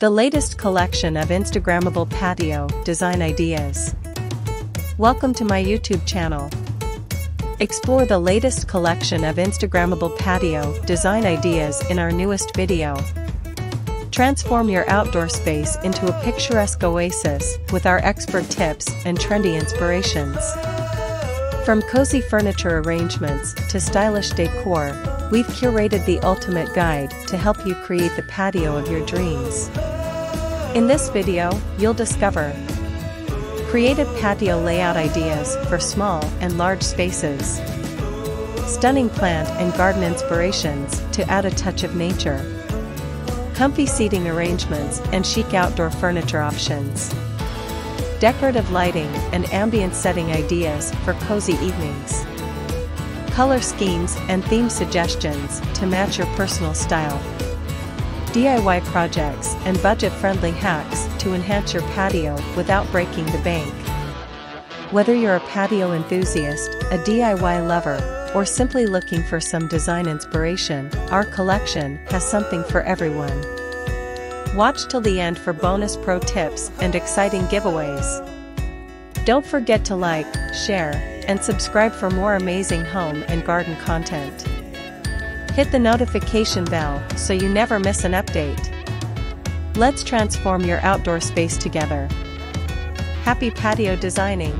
The latest collection of Instagrammable patio design ideas. Welcome to my YouTube channel. Explore the latest collection of Instagrammable patio design ideas in our newest video. Transform your outdoor space into a picturesque oasis with our expert tips and trendy inspirations. From cozy furniture arrangements to stylish decor, we've curated the ultimate guide to help you create the patio of your dreams. In this video, you'll discover creative patio layout ideas for small and large spaces, stunning plant and garden inspirations to add a touch of nature, comfy seating arrangements and chic outdoor furniture options, decorative lighting and ambience setting ideas for cozy evenings, color schemes and theme suggestions to match your personal style, DIY projects and budget-friendly hacks to enhance your patio without breaking the bank. Whether you're a patio enthusiast, a DIY lover, or simply looking for some design inspiration, our collection has something for everyone. Watch till the end for bonus pro tips and exciting giveaways. Don't forget to like, share, and subscribe for more amazing home and garden content. Hit the notification bell so you never miss an update. Let's transform your outdoor space together. Happy patio designing!